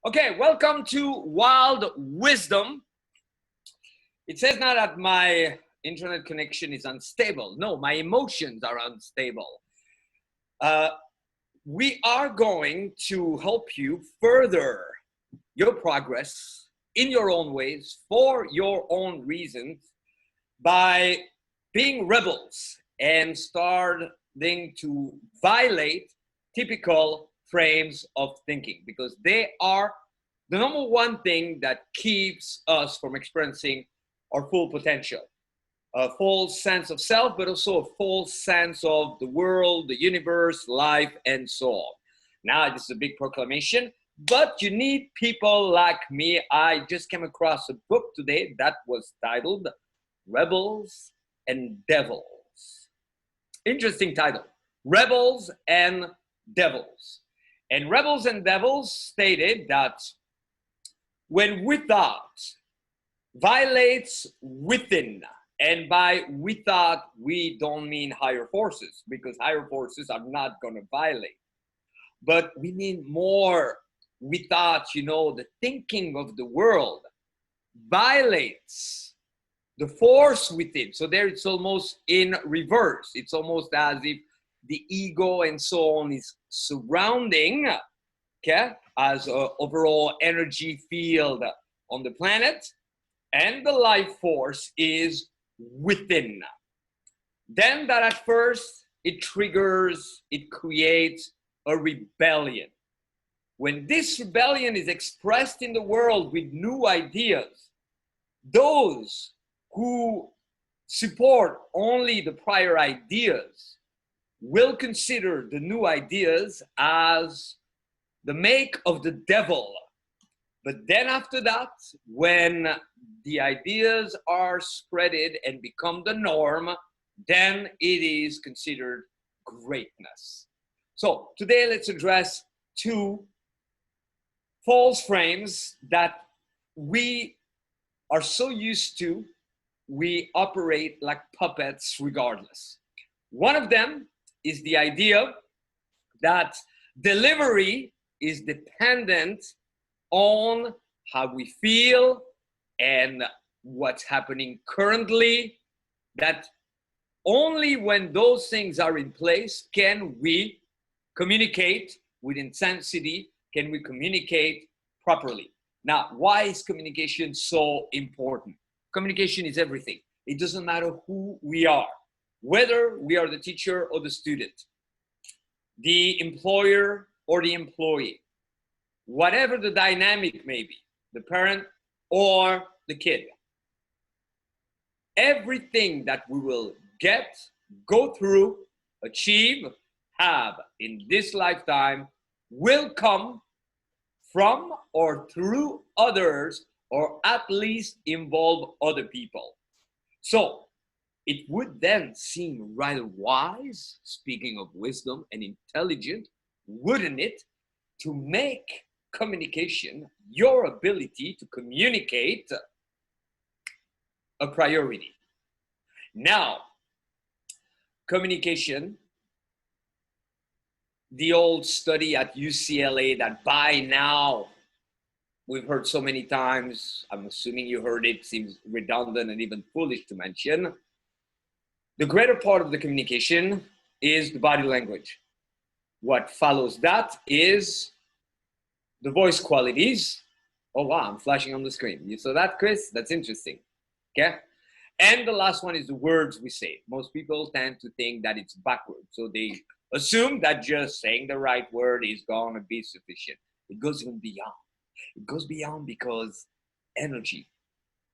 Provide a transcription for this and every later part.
Okay, welcome to Wild Wisdom. It says now that my internet connection is unstable. No, my emotions are unstable. We are going to help you further your progress in your own ways for your own reasons by being rebels and starting to violate typical frames of thinking, because they are the number one thing that keeps us from experiencing our full potential, a full sense of self, but also a full sense of the world, the universe, life, and so on. Now, this is a big proclamation, but you need people like me. I just came across a book today that was titled Rebels and Devils. Interesting title, Rebels and Devils. And Rebels and Devils stated that when without violates within, and by without, we don't mean higher forces, because higher forces are not going to violate. But we mean more without, the thinking of the world violates the force within. So there it's almost in reverse. It's almost as if the ego and so on is surrounding, okay, as an overall energy field on the planet, and the life force is within. Then that at first it triggers, it creates a rebellion. When this rebellion is expressed in the world with new ideas, those who support only the prior ideas will consider the new ideas as the make of the devil. But then after that, when the ideas are spreaded and become the norm, then it is considered greatness. So today let's address two false frames that we are so used to, we operate like puppets regardless. One of them is the idea that delivery is dependent on how we feel and what's happening currently, that only when those things are in place can we communicate with intensity, can we communicate properly. Now, why is communication so important? Communication is everything. It doesn't matter who we are, whether we are the teacher or the student, the employer or the employee, whatever the dynamic may be, the parent or the kid. Everything that we will get, go through, achieve, have in this lifetime will come from or through others, or at least involve other people. So it would then seem rather wise, speaking of wisdom and intelligent, wouldn't it, to make communication, your ability to communicate, a priority. Now, communication, the old study at UCLA that by now we've heard so many times, I'm assuming you heard it, seems redundant and even foolish to mention. The greater part of the communication is the body language. What follows that is the voice qualities. Oh wow, I'm flashing on the screen. You saw that, Chris? That's interesting. Okay. And the last one is the words we say. Most people tend to think that it's backwards. So they assume that just saying the right word is going to be sufficient. It goes even beyond. It goes beyond because energy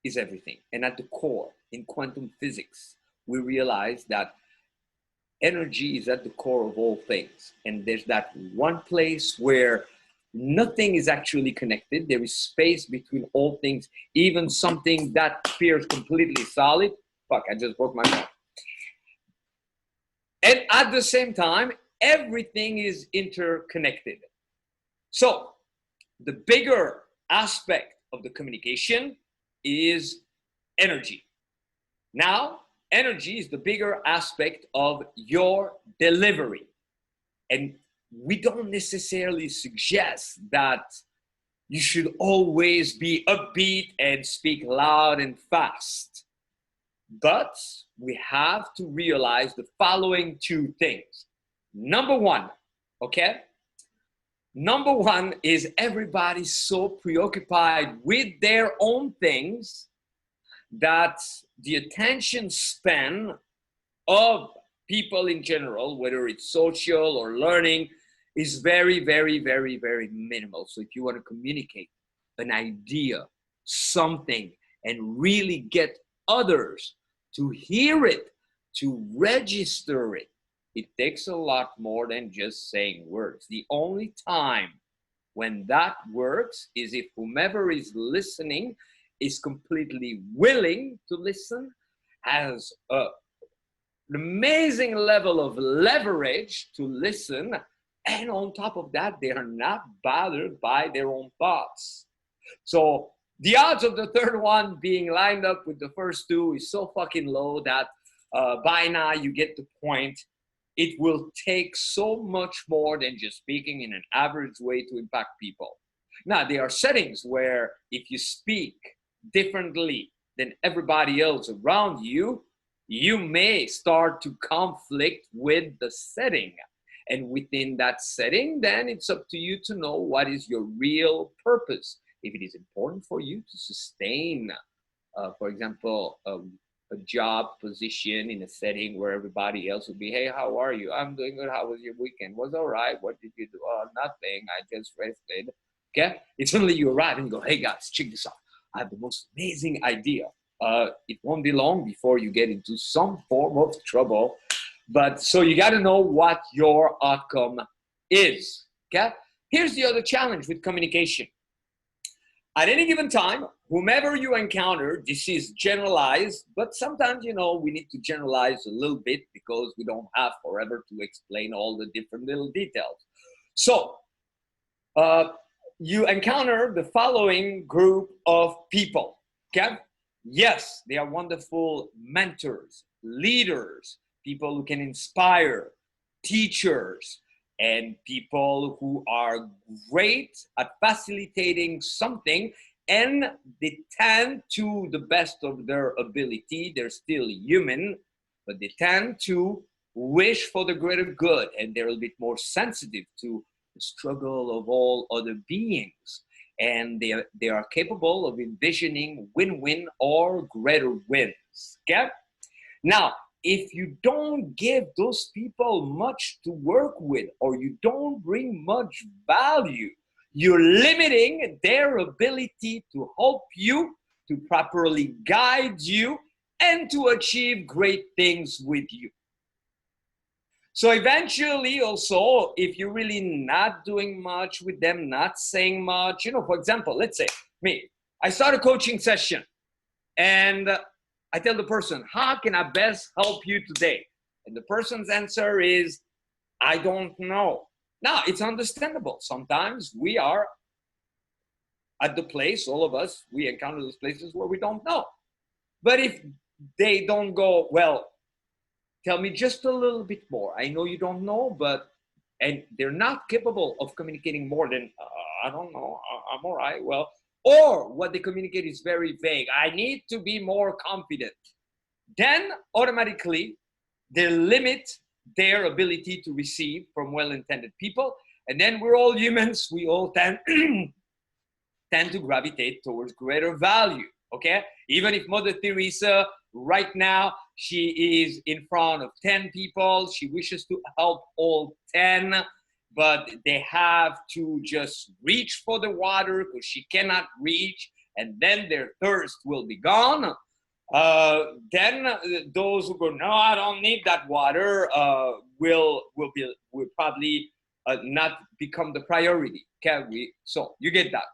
is everything. And at the core, in quantum physics, we realize that energy is at the core of all things. And there's that one place where nothing is actually connected. There is space between all things, even something that appears completely solid. Fuck, I just broke my phone. And at the same time, everything is interconnected. So the bigger aspect of the communication is energy. Now, energy is the bigger aspect of your delivery. And we don't necessarily suggest that You should always be upbeat and speak loud and fast. But we have to realize the following two things. Number one, okay? Number one is everybody's so preoccupied with their own things that the attention span of people in general, whether it's social or learning, is very, very, very, very minimal. So if you want to communicate an idea, something, and really get others to hear it, to register it, it takes a lot more than just saying words. The only time when that works is if whomever is listening is completely willing to listen, has an amazing level of leverage to listen, and on top of that, they are not bothered by their own thoughts. So the odds of the third one being lined up with the first two is so fucking low that by now you get the point. It will take so much more than just speaking in an average way to impact people. Now, there are settings where if you speak differently than everybody else around you, you may start to conflict with the setting. And within that setting, then it's up to you to know what is your real purpose. If it is important for you to sustain, for example, a job position in a setting where everybody else would be, hey, how are you? I'm doing good. How was your weekend? Was all right. What did you do? Oh, nothing. I just rested. Okay. It's only you arrive and you go, hey guys, check this out. I have the most amazing idea. It won't be long before you get into some form of trouble. But so you got to know what your outcome is. Okay. Here's the other challenge with communication. At any given time, whomever you encounter, this is generalized, but sometimes, you know, we need to generalize a little bit because we don't have forever to explain all the different little details. So, you encounter the following group of people, okay? Yes, they are wonderful mentors, leaders, people who can inspire, teachers, and people who are great at facilitating something, and they tend to the best of their ability, they're still human, but they tend to wish for the greater good, and they're a bit more sensitive to the struggle of all other beings. And they are capable of envisioning win-win or greater wins, okay? Now, if you don't give those people much to work with, or you don't bring much value, you're limiting their ability to help you, to properly guide you, and to achieve great things with you. So eventually also, if you're really not doing much with them, not saying much, you know, for example, let's say me, I start a coaching session and I tell the person, how can I best help you today? And the person's answer is, I don't know. Now, it's understandable. Sometimes we are at the place, all of us, we encounter those places where we don't know. But if they don't go, well, tell me just a little bit more. I know you don't know, but, and they're not capable of communicating more than, I don't know, I'm all right. Well, or what they communicate is very vague. I need to be more confident. Then automatically they limit their ability to receive from well-intended people. And then we're all humans. We all tend to gravitate towards greater value. Okay. Even if Mother Teresa right now, she is in front of 10 people. She wishes to help all 10. But they have to just reach for the water because she cannot reach, and then their thirst will be gone. Then those who go, no, I don't need that water, will probably not become the priority. So you get that.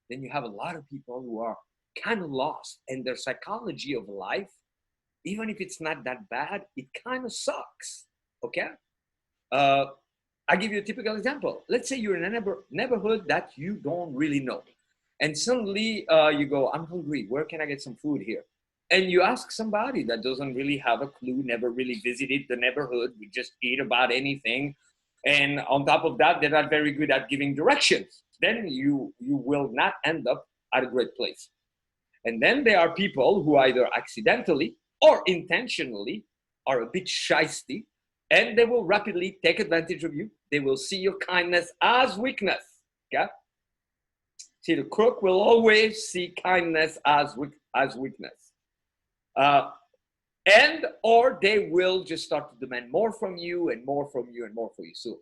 Then you have a lot of people who are kind of lost, and their psychology of life, even if it's not that bad, it kind of sucks. Okay. I'll give you a typical example. Let's say you're in a neighborhood that you don't really know. And suddenly you go, I'm hungry. Where can I get some food here? And you ask somebody that doesn't really have a clue, never really visited the neighborhood. We just eat about anything. And on top of that, they're not very good at giving directions. then you will not end up at a great place. And then there are people who either accidentally or intentionally are a bit shysty, and they will rapidly take advantage of you. They will see your kindness as weakness. Okay? See, the crook will always see kindness as weakness. And or they will just start to demand more from you and more from you and more from you. So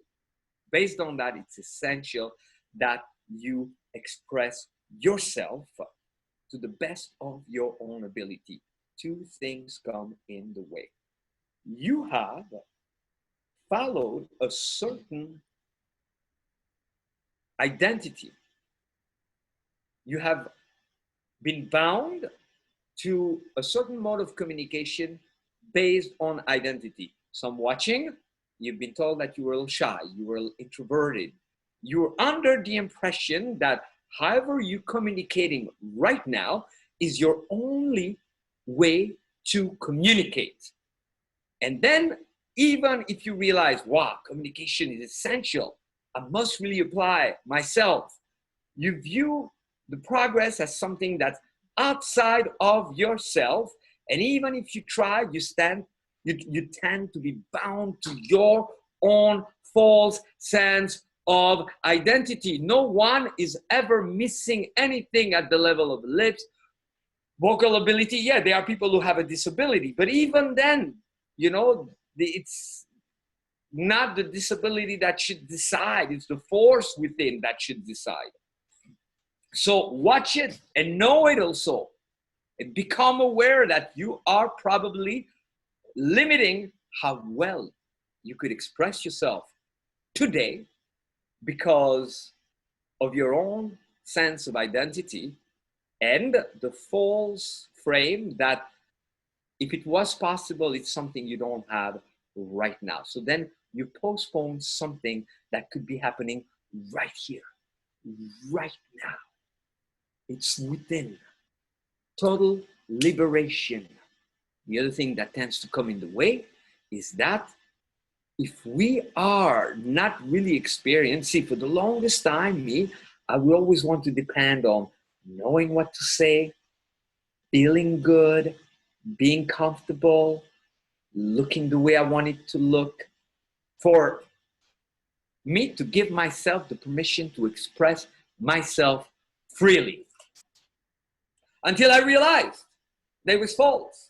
based on that, it's essential that you express yourself to the best of your own ability. Two things come in the way. You have followed a certain identity. You have been bound to a certain mode of communication based on identity. Some watching, you've been told that you were a little shy, you were a little introverted. You're under the impression that however you're communicating right now is your only way to communicate. And then even if you realize, wow, communication is essential, I must really apply myself, you view the progress as something that's outside of yourself. And even if you try, you tend to be bound to your own false sense of identity. No one is ever missing anything at the level of the lips. Vocal ability, yeah, there are people who have a disability, but even then, you know, it's not the disability that should decide, it's the force within that should decide. So watch it and know it also, and become aware that you are probably limiting how well you could express yourself today because of your own sense of identity and the false frame that if it was possible, it's something you don't have right now. So then you postpone something that could be happening right here, right now. It's within. Total liberation. The other thing that tends to come in the way is that if we are not really experienced, see, for the longest time, I will always want to depend on knowing what to say, feeling good, being comfortable, looking the way I want it to look, for me to give myself the permission to express myself freely. Until I realized that it was false,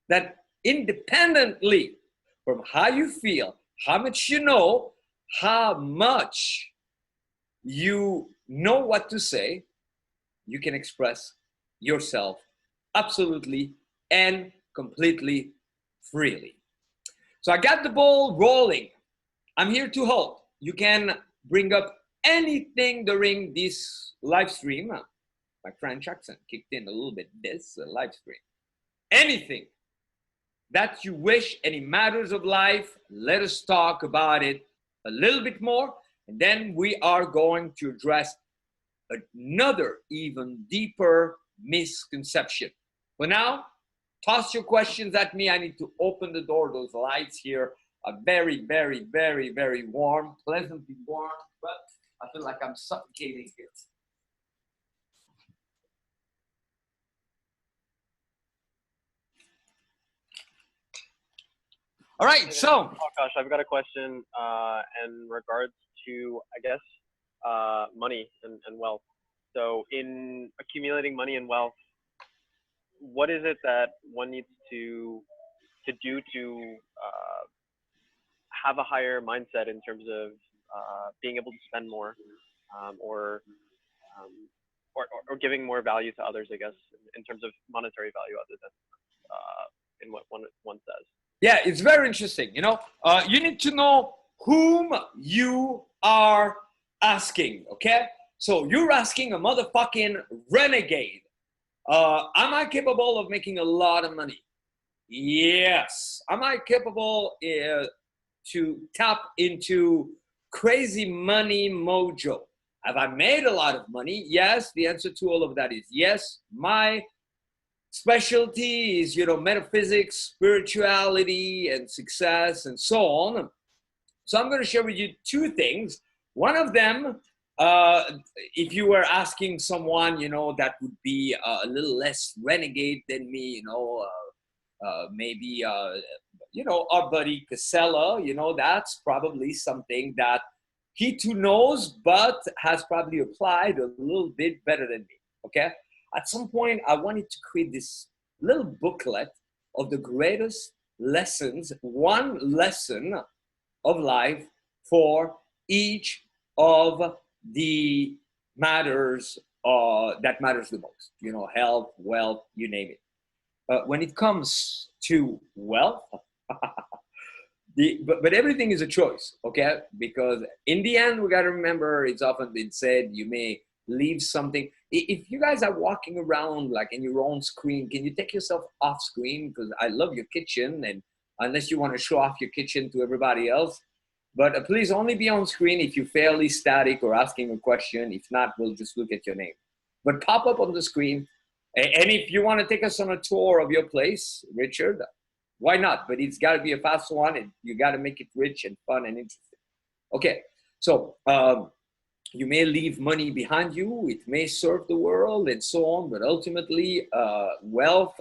that independently from how you feel, how much you know, how much you know what to say, you can express yourself absolutely and completely freely. So I got the ball rolling. I'm here to help. You can bring up anything during this live stream. My French accent kicked in a little bit this live stream. Anything that you wish, any matters of life, let us talk about it a little bit more. And then we are going to address another even deeper misconception. For now, toss your questions at me. I need to open the door. Those lights here are very, very, very, very warm, pleasantly warm, but I feel like I'm suffocating here. All right, so. Oh gosh, I've got a question in regards to, I guess, money and wealth. So in accumulating money and wealth, what is it that one needs to do to have a higher mindset in terms of being able to spend more or giving more value to others, I guess, in terms of monetary value other than in what one says? Yeah, it's very interesting. You know, you need to know whom you are asking, okay? So you're asking a motherfucking renegade. Am I capable of making a lot of money? Yes. Am I capable to tap into crazy money mojo? Have I made a lot of money? Yes. The answer to all of that is yes. My specialty is, metaphysics, spirituality, and success, and so on. So I'm going to share with you two things. One of them Uh, if you were asking someone, that would be a little less renegade than me, maybe, our buddy Casella, that's probably something that he too knows, but has probably applied a little bit better than me. Okay. At some point, I wanted to create this little booklet of the greatest lessons, one lesson of life for each of the matters that matters the most. Health, wealth, you name it. When it comes to wealth, but everything is a choice, okay? Because in the end, we got to remember, it's often been said, you may leave something. If you guys are walking around like in your own screen, can you take yourself off screen? Because I love your kitchen, and unless you want to show off your kitchen to everybody else, but please only be on screen if you're fairly static or asking a question. If not, we'll just look at your name. But pop up on the screen. And if you want to take us on a tour of your place, Richard, why not? But it's got to be a fast one, and you got to make it rich and fun and interesting. Okay, so you may leave money behind you. It may serve the world and so on, but ultimately, wealth,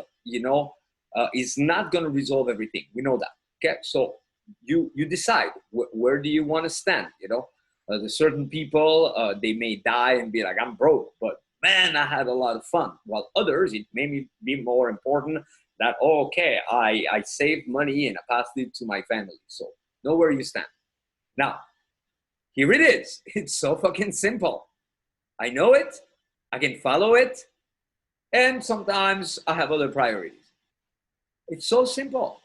is not going to resolve everything. We know that. Okay, so you decide where do you want to stand. There's certain people, they may die and be like, I'm broke, but man, I had a lot of fun. While others, it may be more important that, okay, I saved money and I passed it to my family. So know where you stand. Now, here it is. It's so fucking simple. I know it, I can follow it, and sometimes I have other priorities. It's so simple.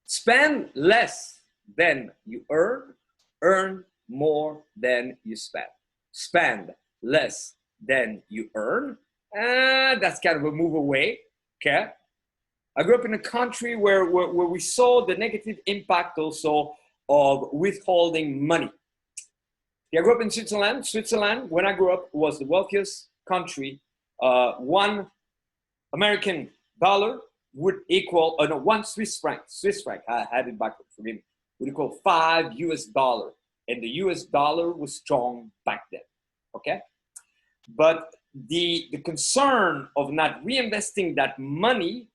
Spend less than you earn more than you spend. Spend less than you earn, and that's kind of a move away, okay? I grew up in a country where we saw the negative impact also of withholding money. I grew up in Switzerland. Switzerland, when I grew up, was the wealthiest country. One American dollar would equal, no, one Swiss franc, I had it backwards, forgive me, would equal $5. And the US dollar was strong back then, okay? But the concern of not reinvesting that money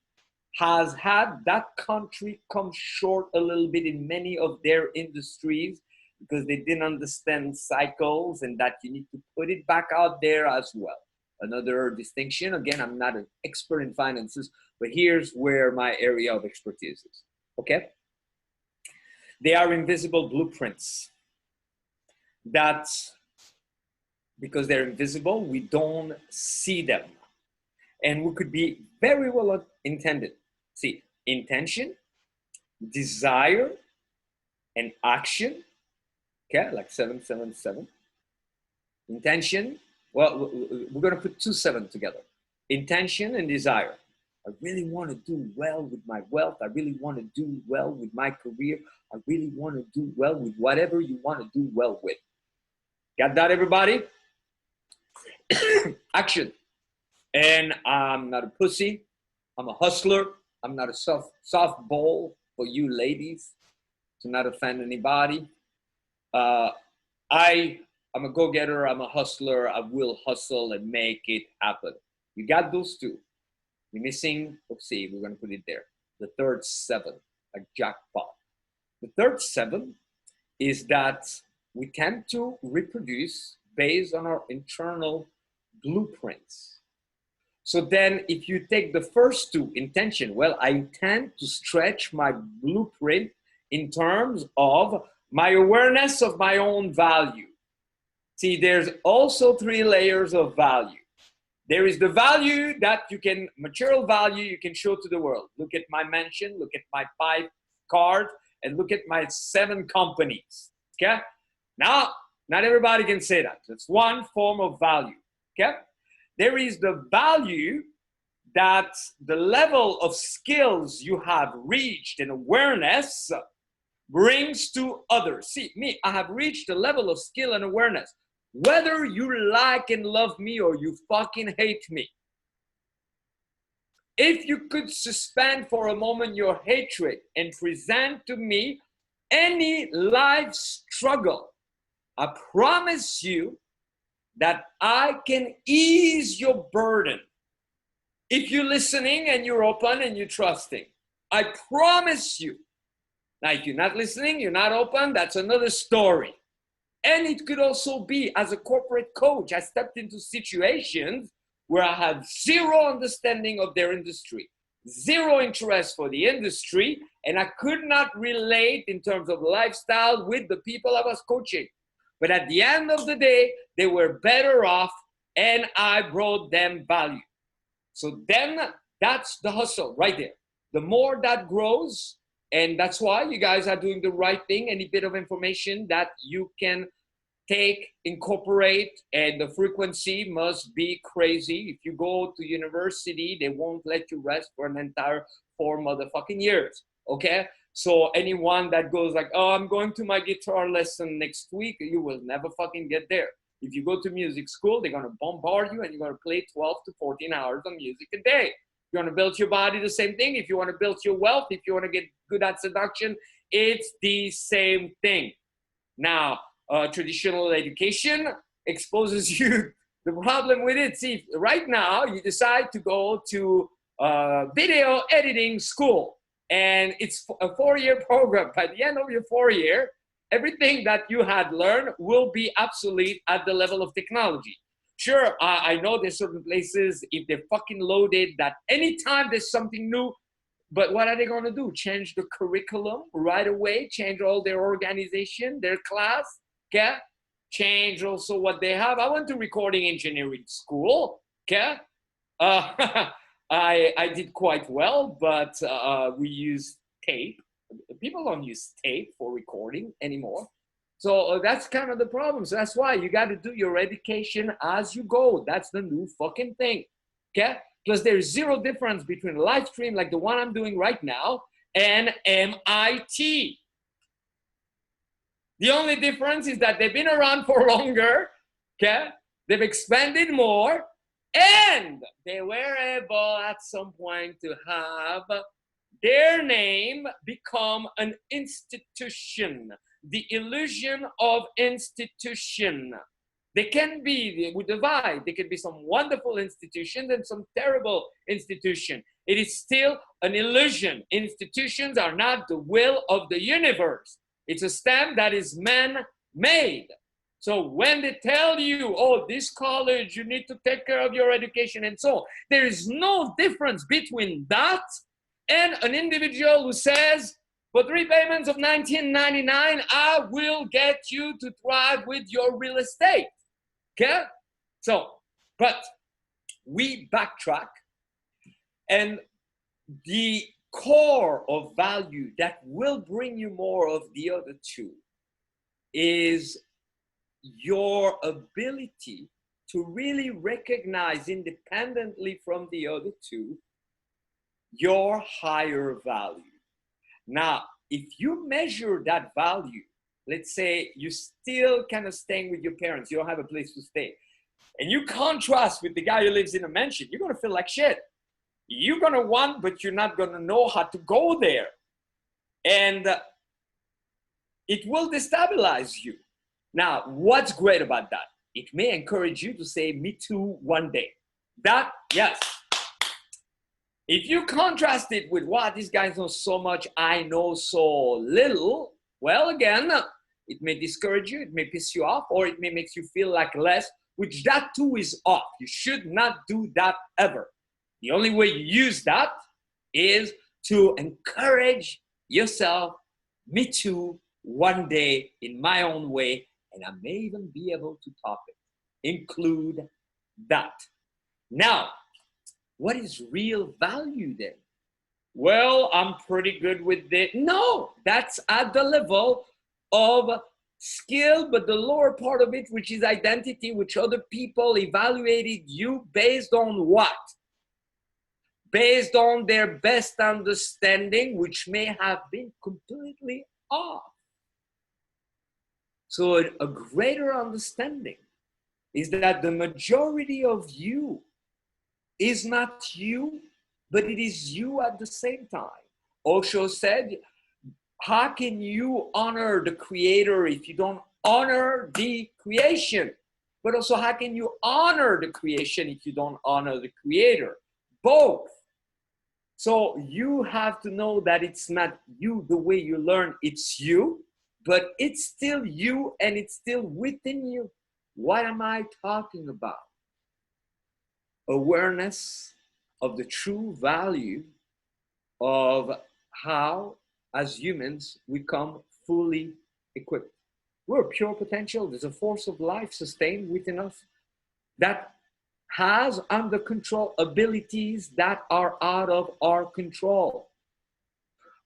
has had that country come short a little bit in many of their industries because they didn't understand cycles and that you need to put it back out there as well. Another distinction, again, I'm not an expert in finances, but here's where my area of expertise is, okay? They are invisible blueprints that, because they're invisible, we don't see them. And we could be very well intended. See, intention, desire, and action, okay, like 777. Intention, well, we're going to put 2-7 together. Intention and desire. I really want to do well with my wealth. I really want to do well with my career. I really want to do well with whatever you want to do well with. Got that, everybody? Action. And I'm not a pussy. I'm a hustler. I'm not a softball for you ladies to not offend anybody. I'm a go-getter. I'm a hustler. I will hustle and make it happen. You got those two. You're missing, let's see, we're going to put it there. The third 7, like jackpot. The third 7 is that we tend to reproduce based on our internal blueprints. So then if you take the first 2, intention, well, I intend to stretch my blueprint in terms of my awareness of my own value. See, there's also 3 layers of value. There is the value that you can, material value you can show to the world. Look at my mansion, look at my 5 cars, and look at my 7 companies, okay? Now, not everybody can say that. That's one form of value, okay? There is the value that the level of skills you have reached and awareness brings to others. See, me, I have reached a level of skill and awareness. Whether you like and love me or you fucking hate me. If you could suspend for a moment your hatred and present to me any life struggle I promise you that I can ease your burden if you're listening and you're open and you're trusting. I promise you. Now, if you're not listening, you're not open, that's another story. And it could also be, as a corporate coach, I stepped into situations where I had zero understanding of their industry, zero interest for the industry, and I could not relate in terms of lifestyle with the people I was coaching. But at the end of the day, they were better off, and I brought them value. So then that's the hustle right there. The more that grows, and that's why you guys are doing the right thing. Any bit of information that you can take, incorporate, and the frequency must be crazy. If you go to university, they won't let you rest for an entire 4 motherfucking years. Okay? So anyone that goes like, oh, I'm going to my guitar lesson next week, you will never fucking get there. If you go to music school, they're going to bombard you and you're going to play 12 to 14 hours of music a day. You want to build your body, the same thing. If you want to build your wealth, if you want to get good at seduction, it's the same thing. Now, traditional education exposes you the problem with it. See, right now you decide to go to video editing school, and it's a 4-year program. By the end of your 4-year, everything that you had learned will be obsolete at the level of technology. Sure, I know there's certain places, if they're fucking loaded, that anytime there's something new, but what are they going to do? Change the curriculum right away? Change all their organization, their class? Okay? Change also what they have. I went to recording engineering school. Okay? I did quite well, but we use tape. People don't use tape for recording anymore. So that's kind of the problem. So that's why you got to do your education as you go. That's the new fucking thing. Okay? Plus there's zero difference between a live stream like the one I'm doing right now and MIT. The only difference is that they've been around for longer. Okay? They've expanded more, and they were able at some point to have their name become an institution. The illusion of institution. They can be, we divide, there can be some wonderful institutions and some terrible institutions. It is still an illusion. Institutions are not the will of the universe. It's a stamp that is man-made. So when they tell you, oh, this college, you need to take care of your education and so on, there is no difference between that and an individual who says, for 3 payments of $19.99, I will get you to thrive with your real estate. Okay? So, but we backtrack, and the core of value that will bring you more of the other two is your ability to really recognize independently from the other two your higher value. Now, if you measure that value, let's say you're still kind of staying with your parents, you don't have a place to stay, and you contrast with the guy who lives in a mansion, you're going to feel like shit. You're going to want, but you're not going to know how to go there. And it will destabilize you. Now, what's great about that? It may encourage you to say, me too, one day. That, yes. If you contrast it with, wow, these guys know so much, I know so little, well, again, it may discourage you, it may piss you off, or it may make you feel like less, which that too is off. You should not do that ever. The only way you use that is to encourage yourself, me too, one day in my own way, and I may even be able to top it. Include that. Now, what is real value then? Well, I'm pretty good with it. No, that's at the level of skill, but the lower part of it, which is identity, which other people evaluated you based on what? Based on their best understanding, which may have been completely off. So a greater understanding is that the majority of you is not you, but it is you at the same time. Osho said, how can you honor the creator if you don't honor the creation? But also, how can you honor the creation if you don't honor the creator? Both. So you have to know that it's not you the way you learn, it's you, but it's still you and it's still within you. What am I talking about? Awareness of the true value of how, as humans, we come fully equipped. We're pure potential. There's a force of life sustained within us that has under control abilities that are out of our control.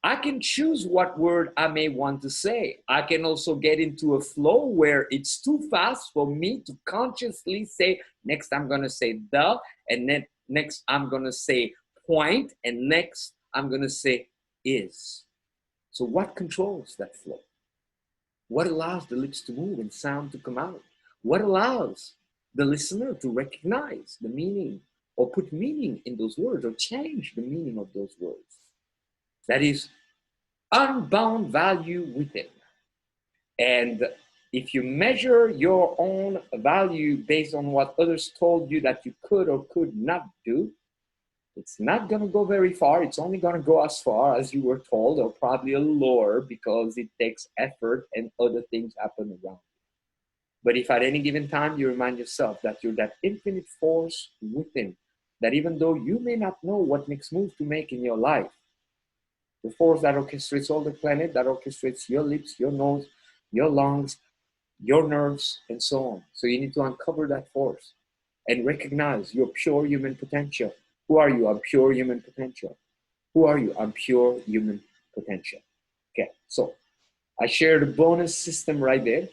I can choose what word I may want to say. I can also get into a flow where it's too fast for me to consciously say, next I'm going to say the, and then next I'm going to say point, and next I'm going to say is. So what controls that flow? What allows the lips to move and sound to come out? What allows the listener to recognize the meaning or put meaning in those words or change the meaning of those words? That is unbound value within. And if you measure your own value based on what others told you that you could or could not do, it's not going to go very far. It's only going to go as far as you were told, or probably a little lower, because it takes effort and other things happen around you. But if at any given time you remind yourself that you're that infinite force within, that even though you may not know what next move to make in your life, the force that orchestrates all the planet, that orchestrates your lips, your nose, your lungs, your nerves, and so on. So you need to uncover that force and recognize your pure human potential. Who are you? I'm pure human potential. Who are you? I'm pure human potential. Okay, so I shared a bonus system right there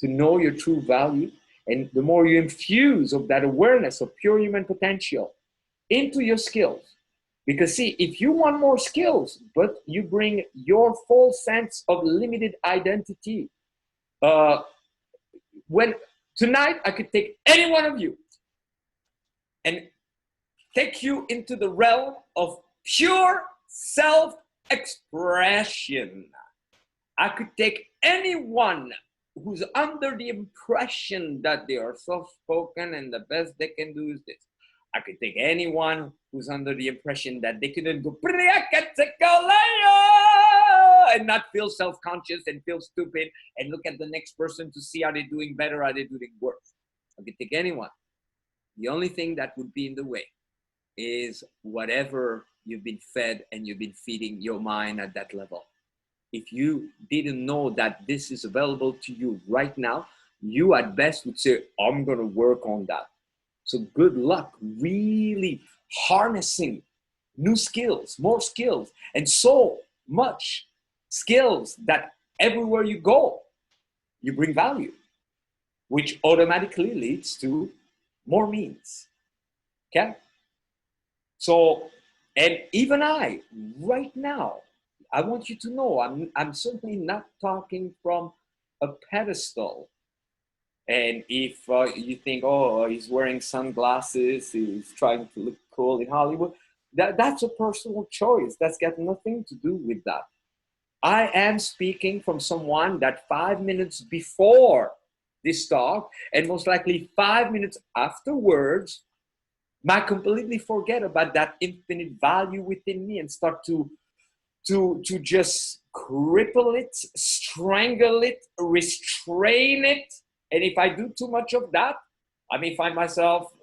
to know your true value. And the more you infuse of that awareness of pure human potential into your skills, because see, if you want more skills, but you bring your full sense of limited identity, when tonight I could take any one of you and take you into the realm of pure self-expression. I could take anyone who's under the impression that they are soft-spoken and the best they can do is this. I could take anyone who's under the impression that they couldn't go and not feel self-conscious and feel stupid and look at the next person to see are they doing better, are they doing worse. I could take anyone. The only thing that would be in the way is whatever you've been fed and you've been feeding your mind at that level. If you didn't know that this is available to you right now, you at best would say, I'm going to work on that. So good luck really harnessing new skills, more skills, and so much skills that everywhere you go, you bring value, which automatically leads to more means. Okay? So, and even I, right now, I want you to know I'm certainly not talking from a pedestal. And if you think, oh, he's wearing sunglasses, he's trying to look cool in Hollywood, that's a personal choice. That's got nothing to do with that. I am speaking from someone that 5 minutes before this talk, and most likely 5 minutes afterwards, might completely forget about that infinite value within me and start to just cripple it, strangle it, restrain it. And if I do too much of that, I may find myself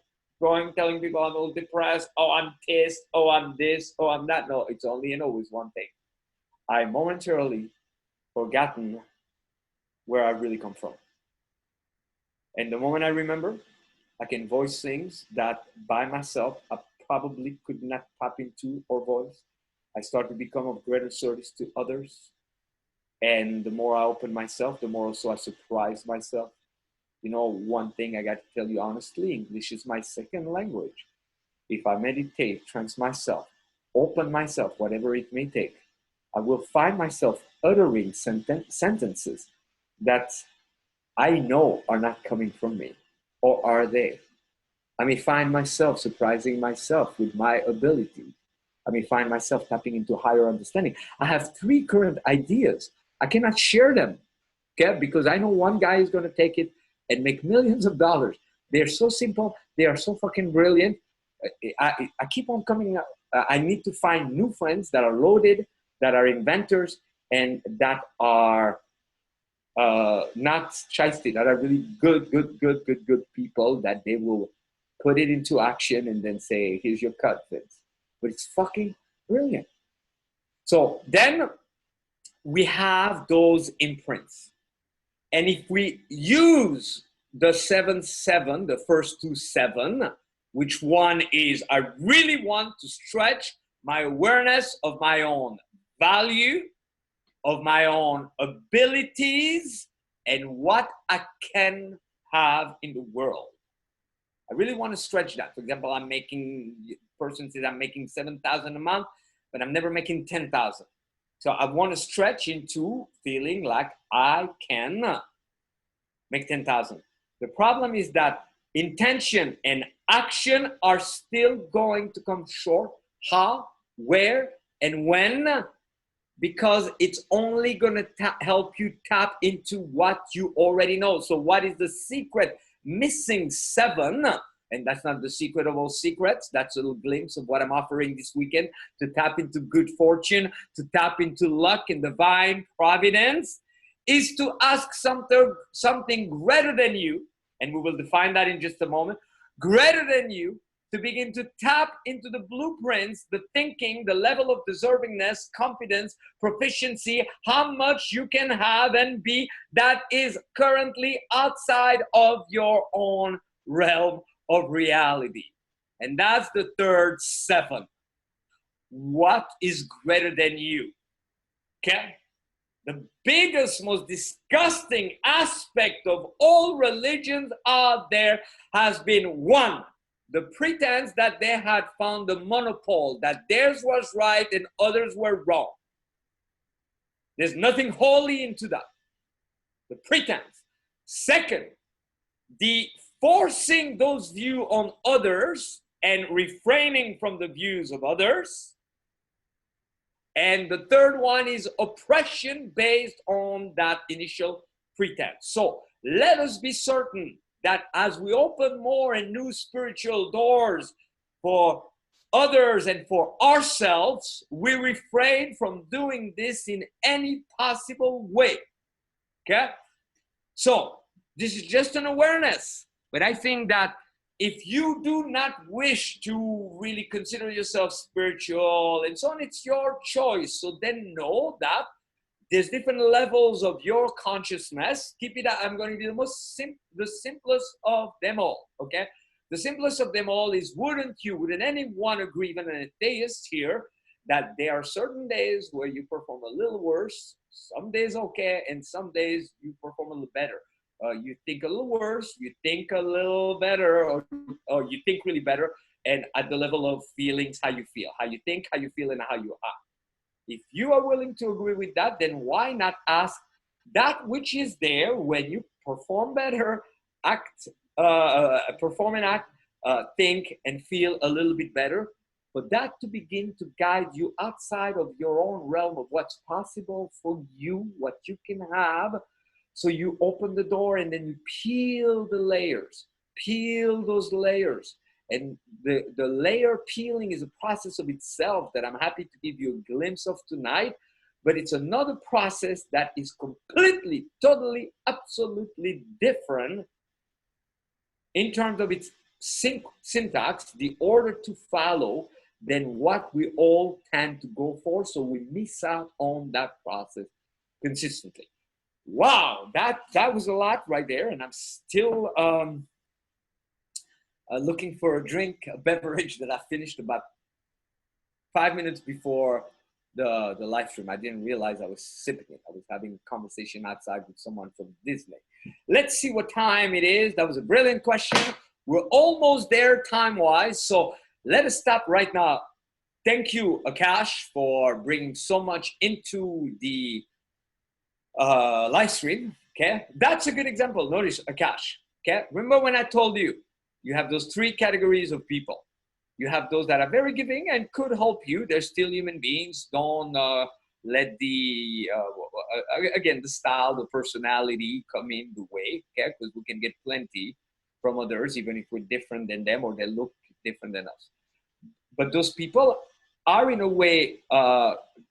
telling people I'm a little depressed, oh, I'm pissed, oh, I'm this, oh, I'm that. No, it's only and always one thing. I momentarily forgotten where I really come from. And the moment I remember, I can voice things that by myself I probably could not tap into or voice. I start to become of greater service to others. And the more I open myself, the more also I surprise myself. You know, one thing I got to tell you honestly, English is my second language. If I meditate, trance myself, open myself, whatever it may take, I will find myself uttering sentences that I know are not coming from me. Or are they? I may find myself surprising myself with my ability. I may find myself tapping into higher understanding. I have 3 current ideas. I cannot share them Okay, because I know one guy is going to take it and make millions of dollars. They're so simple. They are so fucking brilliant. I keep on coming up. I need to find new friends that are loaded, that are inventors, and that are not shisty, that are really good people, that they will put it into action and then say, here's your cut, Vince. But it's fucking brilliant. So then we have those imprints. And if we use the 7-7, the first two 7, which one is I really want to stretch my awareness of my own value, of my own abilities, and what I can have in the world. I really want to stretch that. For example, person says I'm making 7,000 a month, but I'm never making 10,000. So I want to stretch into feeling like I can make 10,000. The problem is that intention and action are still going to come short. How, where, and when? Because it's only going to help you tap into what you already know. So what is the secret? Missing 7, and that's not the secret of all secrets. That's a little glimpse of what I'm offering this weekend, to tap into good fortune, to tap into luck and divine providence, is to ask something greater than you, and we will define that in just a moment, greater than you, to begin to tap into the blueprints, the thinking, the level of deservingness, competence, proficiency, how much you can have and be that is currently outside of your own realm of reality. And that's the third 7. What is greater than you? Okay? The biggest, most disgusting aspect of all religions out there has been, 1, the pretense that they had found the monopole, that theirs was right and others were wrong. There's nothing holy into that. The pretense. 2nd, the forcing those views on others and refraining from the views of others. And the 3rd one is oppression based on that initial pretense. So let us be certain that as we open more and new spiritual doors for others and for ourselves, we refrain from doing this in any possible way. Okay? So this is just an awareness. But I think that if you do not wish to really consider yourself spiritual and so on, it's your choice. So then know that there's different levels of your consciousness. Keep it, I'm going to be the simplest of them all, okay? The simplest of them all is, wouldn't anyone agree, even an atheist here, that there are certain days where you perform a little worse, some days okay, and some days you perform a little better. You think a little worse, you think a little better, or you think really better, and at the level of feelings, how you feel, how you think, how you feel, and how you act. If you are willing to agree with that, then why not ask that which is there when you perform better, perform and act, think and feel a little bit better, but that to begin to guide you outside of your own realm of what's possible for you, what you can have. So you open the door and then you peel the layers, peel those layers. And the layer peeling is a process of itself that I'm happy to give you a glimpse of tonight. But it's another process that is completely, totally, absolutely different in terms of its syntax, the order to follow, than what we all tend to go for. So we miss out on that process consistently. Wow, that was a lot right there. And I'm still looking for a drink, a beverage that I finished about 5 minutes before the live stream. I didn't realize I was sipping it. I was having a conversation outside with someone from Disney. Let's see what time it is. That was a brilliant question. We're almost there time-wise, so let us stop right now. Thank you, Akash, for bringing so much into the live stream. Okay, that's a good example. Notice, Akash. Okay, remember when I told you, you have those 3 categories of people. You have those that are very giving and could help you. They're still human beings. Don't let the again, the style, the personality come in the way, okay? Because we can get plenty from others, even if we're different than them or they look different than us. But those people are in a way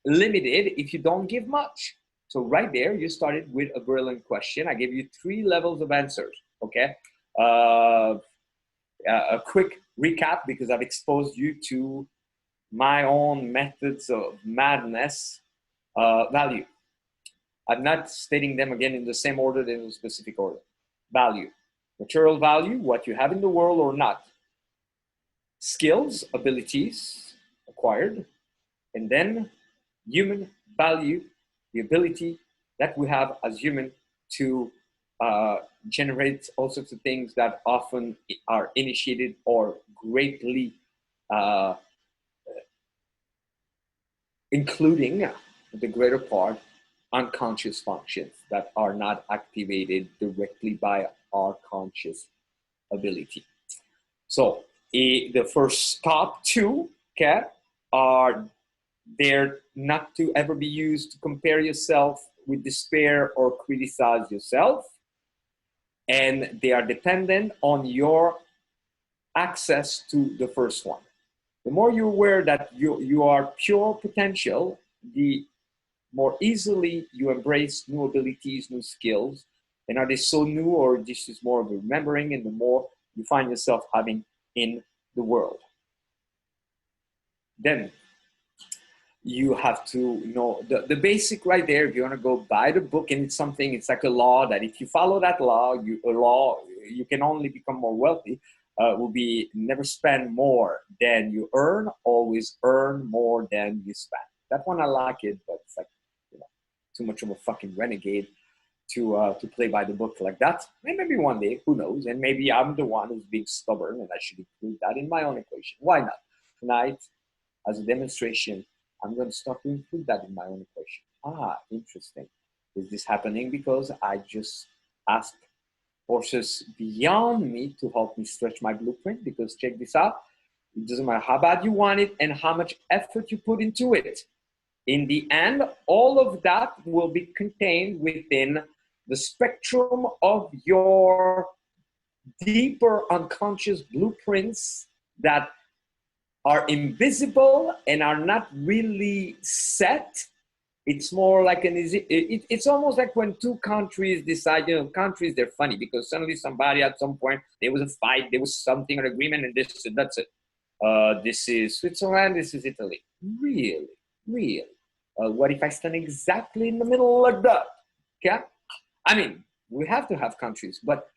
limited if you don't give much. So right there, you started with a brilliant question. I gave you 3 levels of answers, okay? A quick recap, because I've exposed you to my own methods of madness. Value. I'm not stating them again in the same order, in a specific order. Value. Material value, what you have in the world or not. Skills, abilities acquired. And then human value, the ability that we have as human to generate all sorts of things that often are initiated or greatly including the greater part unconscious functions that are not activated directly by our conscious ability. So the first top 2, okay, are there not to ever be used to compare yourself with despair or criticize yourself. And they are dependent on your access to the first one. The more you're aware that you are pure potential, the more easily you embrace new abilities, new skills. And are they so new, or this is more of a remembering, and the more you find yourself having in the world. Then you have to know the basic right there. If you want to go by the book, and it's something, it's like a law that if you follow that law, you can only become more wealthy. Will be never spend more than you earn, always earn more than you spend. That one I like it, but it's like, you know, too much of a fucking renegade to play by the book like that. And maybe one day, who knows? And maybe I'm the one who's being stubborn, and I should include that in my own equation. Why not? Tonight, as a demonstration, I'm going to start to include that in my own equation. Ah, interesting. Is this happening because I just asked forces beyond me to help me stretch my blueprint? Because check this out. It doesn't matter how bad you want it and how much effort you put into it. In the end, all of that will be contained within the spectrum of your deeper unconscious blueprints that are invisible and are not really set. It's more like it's almost like when 2 countries decide, you know, countries, they're funny because suddenly somebody at some point, there was a fight, there was something, an agreement, and that's it. This is Switzerland, this is Italy. Really? Really? What if I stand exactly in the middle like that? Okay? I mean, we have to have countries, but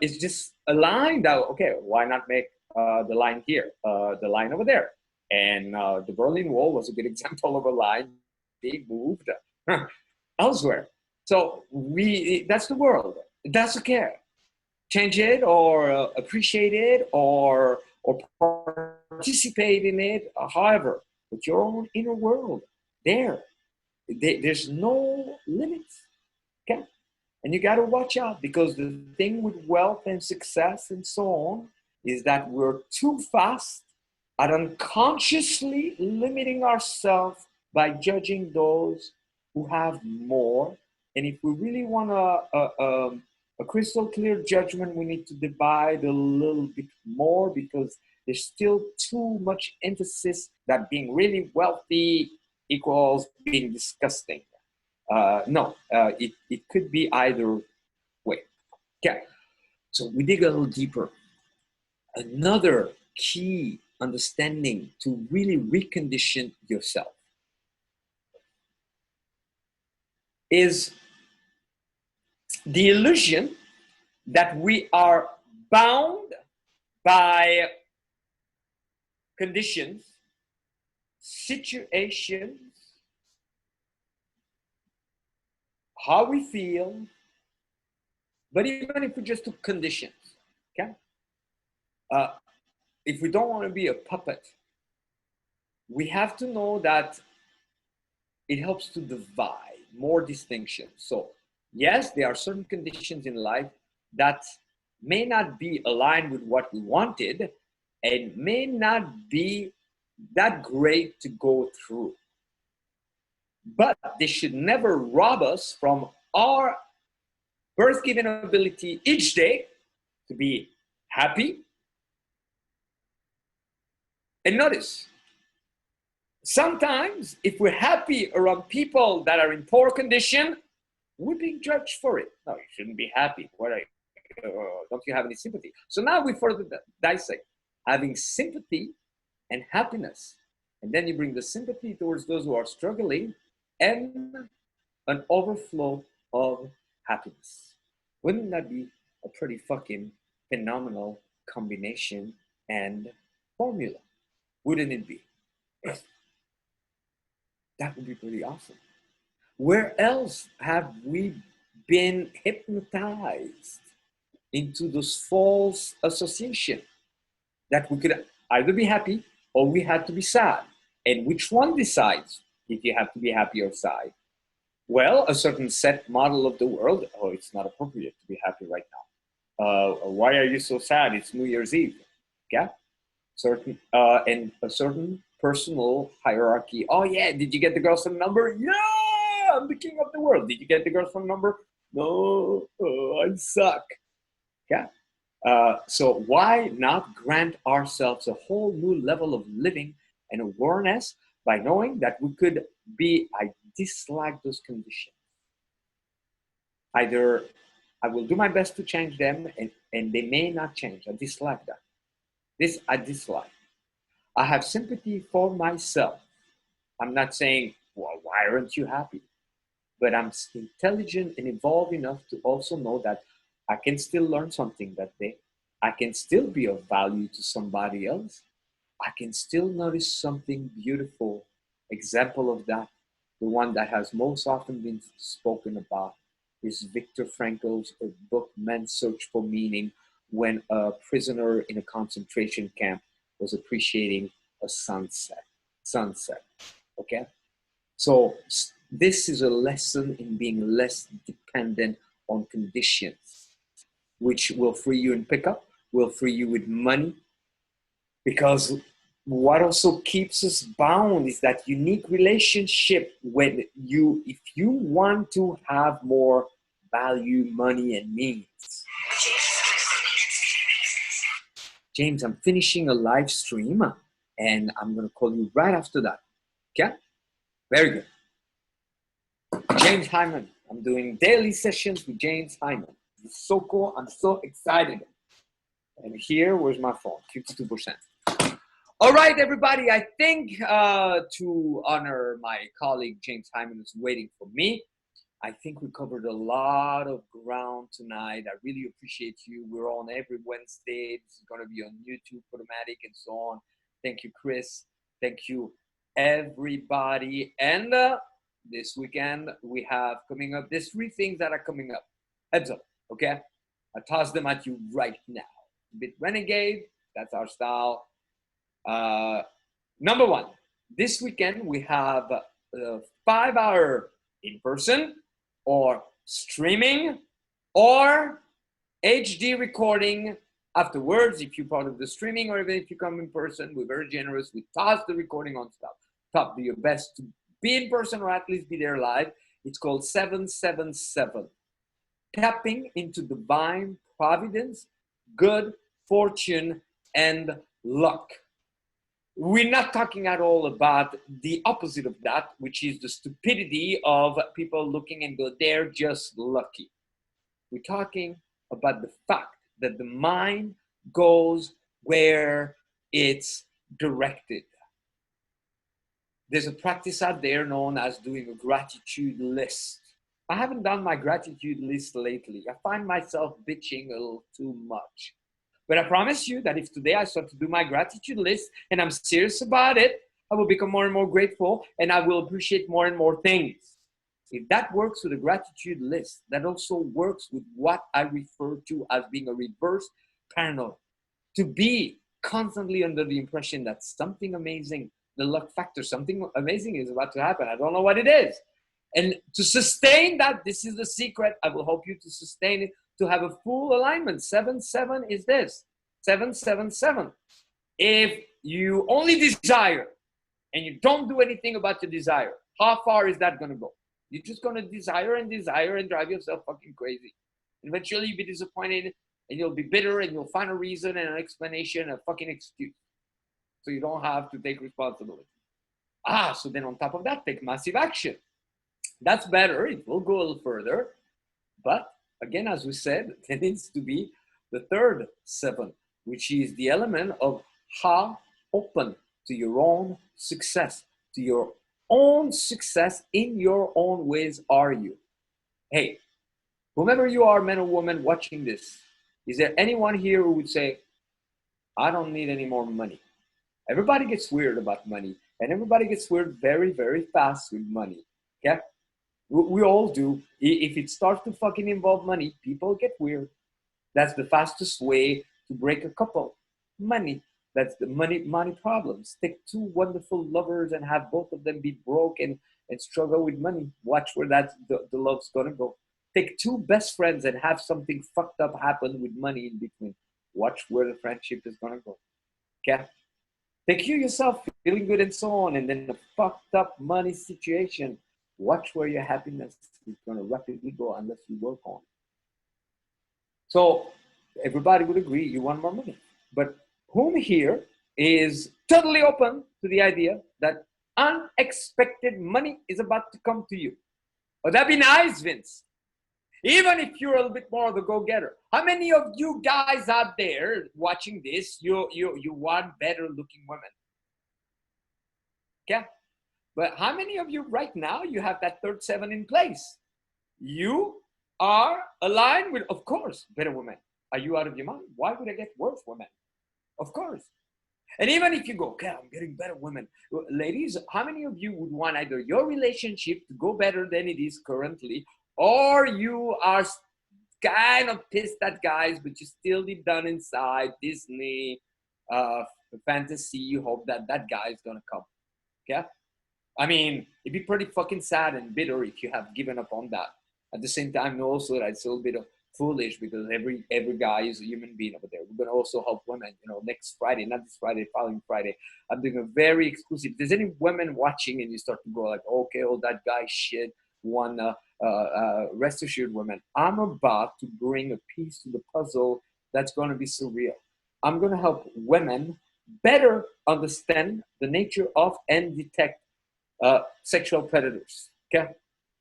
it's just a line that, okay, why not make the line here, the line over there? And the Berlin Wall was a good example of a line being moved elsewhere. So that's the world. That's okay. Change it or appreciate it or participate in it, however, but your own inner world, there's no limits, okay? And you got to watch out, because the thing with wealth and success and so on is that we're too fast at unconsciously limiting ourselves by judging those who have more. And if we really want a crystal clear judgment, we need to divide a little bit more, because there's still too much emphasis that being really wealthy equals being disgusting. No, it could be either way. Okay, so we dig a little deeper. Another key understanding to really recondition yourself is the illusion that we are bound by conditions, situations, how we feel, but even if we just took conditions, okay? If we don't want to be a puppet, we have to know that it helps to divide more distinctions. So yes, there are certain conditions in life that may not be aligned with what we wanted and may not be that great to go through. but they should never rob us from our birth-given ability each day to be happy. And notice, sometimes if we're happy around people that are in poor condition, we're being judged for it. No, you shouldn't be happy. Don't you have any sympathy? So now we further dissect having sympathy and happiness. And then you bring the sympathy towards those who are struggling and an overflow of happiness. Wouldn't that be a pretty fucking phenomenal combination and formula? Wouldn't it be? That would be pretty awesome. Where else have we been hypnotized into those false association that we could either be happy or we had to be sad? And which one decides if you have to be happy or sad? Well, a certain set model of the world. Oh, it's not appropriate to be happy right now. Why are you so sad? It's New Year's Eve. Yeah, and a certain personal hierarchy. Oh yeah, did you get the girl's phone number? Yeah, I'm the king of the world. Did you get the girl's phone number? No, I suck. Yeah. So why not grant ourselves a whole new level of living and awareness by knowing that we could be, I dislike those conditions. Either I will do my best to change them and they may not change. I dislike that. This I dislike. I have sympathy for myself. I'm not saying, well, why aren't you happy? But I'm intelligent and evolved enough to also know that I can still learn something that day. I can still be of value to somebody else. I can still notice something beautiful. Example of that, the one that has most often been spoken about, is Viktor Frankl's book, Man's Search for Meaning, when a prisoner in a concentration camp was appreciating a sunset. Okay? So this is a lesson in being less dependent on conditions, which will free you in pickup, will free you with money, because what also keeps us bound is that unique relationship when if you want to have more value, money, and means. James, I'm finishing a live stream and I'm going to call you right after that. Okay? Very good. James Hyman. I'm doing daily sessions with James Hyman. It's so cool. I'm so excited. And here, where's my phone? 52%. All right, everybody. I think to honor my colleague, James Hyman, who's waiting for me, I think we covered a lot of ground tonight. I really appreciate you. We're on every Wednesday. This is going to be on YouTube, Podomatic, and so on. Thank you, Chris. Thank you, everybody. And this weekend, we have coming up, there's 3 things that are coming up. Heads up, okay? I toss them at you right now. A bit renegade, that's our style. Number 1, this weekend, we have a 5-hour in-person or streaming or HD recording afterwards. If you're part of the streaming or even if you come in person, we're very generous. We toss the recording on top. Do your best to be in person or at least be there live. It's called 777. Tapping into divine providence, good fortune, and luck. We're not talking at all about the opposite of that, which is the stupidity of people looking and go, they're just lucky. We're talking about the fact that the mind goes where it's directed. There's a practice out there known as doing a gratitude list. I haven't done my gratitude list lately. I find myself bitching a little too much. But I promise you that if today I start to do my gratitude list and I'm serious about it, I will become more and more grateful and I will appreciate more and more things. If that works with a gratitude list, that also works with what I refer to as being a reverse paranoia. To be constantly under the impression that something amazing, the luck factor, something amazing is about to happen. I don't know what it is. And to sustain that, this is the secret. I will help you to sustain it, to have a full alignment. 7-7 is this. 7-7-7. If you only desire and you don't do anything about your desire, How far is that going to go? You're just going to desire and desire and drive yourself fucking crazy. Eventually you'll be disappointed and you'll be bitter and you'll find a reason and an explanation, a fucking excuse. So you don't have to take responsibility. So then on top of that, take massive action. That's better. It will go a little further. But again, as we said, there needs to be the third 7, which is the element of how open to your own success, to your own success in your own ways are you. Hey, whomever you are, man or woman watching this, is there anyone here who would say, I don't need any more money? Everybody gets weird about money, and everybody gets weird very, very fast with money. Okay? We all do. If it starts to fucking involve money, people get weird. That's the fastest way to break a couple. Money. That's the money problems. Take 2 wonderful lovers and have both of them be broke and struggle with money. Watch where the love's gonna go. Take 2 best friends and have something fucked up happen with money in between. Watch where the friendship is gonna go. Okay? Take you yourself feeling good and so on, and then the fucked up money situation. Watch where your happiness is gonna rapidly go unless you work on it. So everybody would agree you want more money. But whom here is totally open to the idea that unexpected money is about to come to you? Oh, that'd be nice, Vince. Even if you're a little bit more of a go-getter. How many of you guys out there watching this, you want better looking women? Okay? But how many of you right now, you have that third 7 in place? You are aligned with, of course, better women. Are you out of your mind? Why would I get worse women? Of course. And even if you go, okay, I'm getting better women. Ladies, how many of you would want either your relationship to go better than it is currently, or you are kind of pissed at guys, but you still deep down inside, Disney, fantasy, you hope that that guy is going to come. Okay? I mean, it'd be pretty fucking sad and bitter if you have given up on that. At the same time, also, that's a little bit of foolish because every guy is a human being over there. We're going to also help women, next Friday, not this Friday, following Friday. I'm doing a very exclusive. If there's any women watching and you start to go like, okay, oh, that guy shit, rest assured, women, I'm about to bring a piece to the puzzle that's going to be surreal. I'm going to help women better understand the nature of and detect sexual predators. Okay?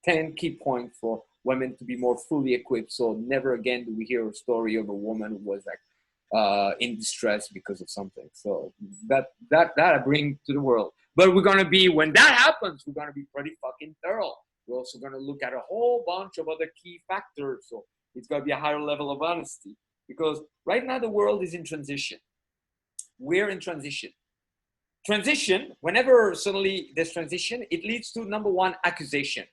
10 key points for women to be more fully equipped. So never again do we hear a story of a woman who was like in distress because of something. So that I bring to the world. But we're gonna be, when that happens, we're gonna be pretty fucking thorough. We're also gonna look at a whole bunch of other key factors. So it's gonna be a higher level of honesty because right now the world is in transition. We're in transition. Transition, whenever suddenly there's transition, it leads to number 1, accusation.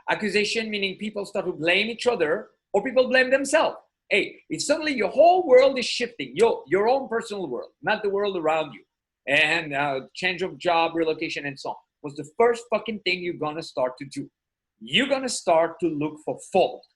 Accusation meaning people start to blame each other or people blame themselves. Hey, if suddenly your whole world is shifting, your own personal world, not the world around you, and change of job, relocation, and so on, was the first fucking thing you're gonna start to do. You're gonna start to look for fault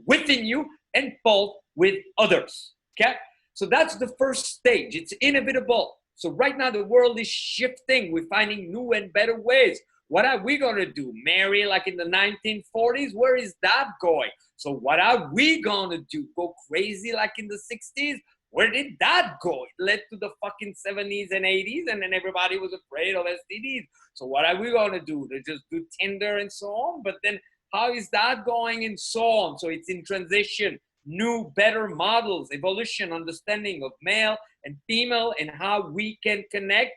within you and fault with others, okay? So that's the first stage. It's inevitable. So right now the world is shifting. We're finding new and better ways. What are we going to do? Marry like in the 1940s? Where is that going? So what are we going to do? Go crazy like in the 60s? Where did that go? It led to the fucking 70s and 80s, and then everybody was afraid of STDs. So what are we going to do? They just do Tinder and so on? But then how is that going and so on? So it's in transition. New, better models, evolution, understanding of male and female, and how we can connect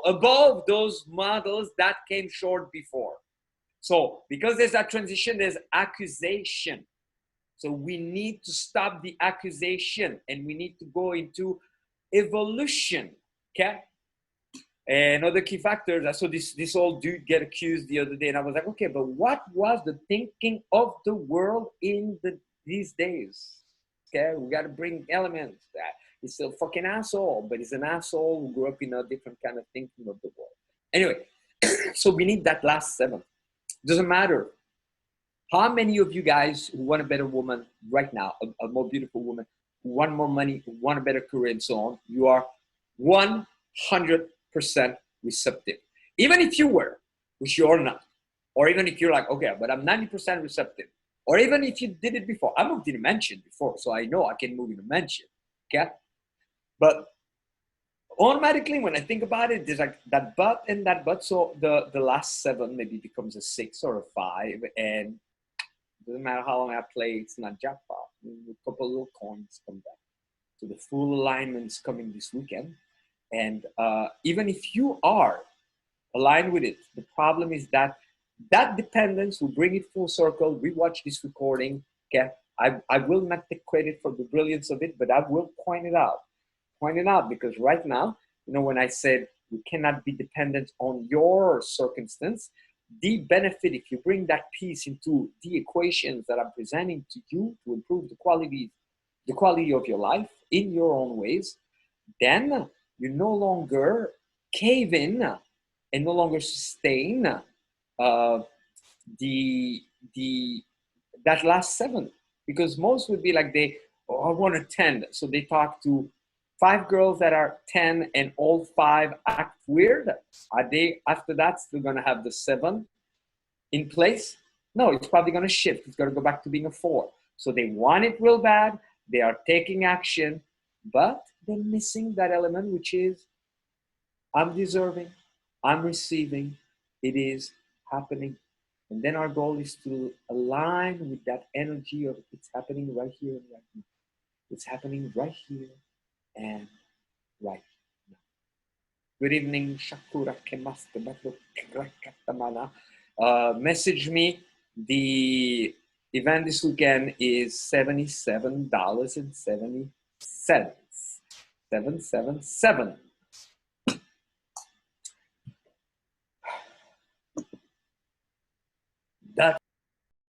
above those models that came short before. So because there's that transition, there's accusation. So we need to stop the accusation and we need to go into evolution. Okay? And other key factors, I saw this old dude get accused the other day, and I was like, okay, but what was the thinking of the world in these days? Okay, we got to bring elements. He's a fucking asshole, but he's an asshole who grew up in a different kind of thinking of the world. Anyway, so we need that last 7. Doesn't matter how many of you guys who want a better woman right now, a more beautiful woman, who want more money, who want a better career and so on, you are 100% receptive. even if you were, which you're not, or even if you're like, okay, but I'm 90% receptive, or even if you did it before. I moved in a mansion before, so I know I can move in a mansion, okay? But automatically, when I think about it, there's like that but and that but. So the last 7 maybe becomes a 6 or a 5, and it doesn't matter how long I play, it's not jackpot. A couple of little coins come back. So the full alignment's coming this weekend. And even if you are aligned with it, the problem is that that dependence will bring it full circle. We watch this recording. Okay, I will not take credit for the brilliance of it, but I will point it out. Point it out because right now, you know, when I said we cannot be dependent on your circumstance, the benefit, if you bring that piece into the equations that I'm presenting to you to improve the quality of your life in your own ways, then you no longer cave in and no longer sustain the that last 7, because most would be like I want a 10, so they talk to 5 girls that are 10 and all 5 act weird. Are they after that still gonna have the 7 in place? No, it's probably gonna shift. It's gonna go back to being a 4. So they want it real bad. They are taking action, but they're missing that element, which is I'm deserving, I'm receiving, it is happening. And then our goal is to align with that energy of it's happening right here and right now. It's happening right here and right now. Good evening, Shakura Kemaste Katamana. Message me. The event this weekend is $77.70. 777.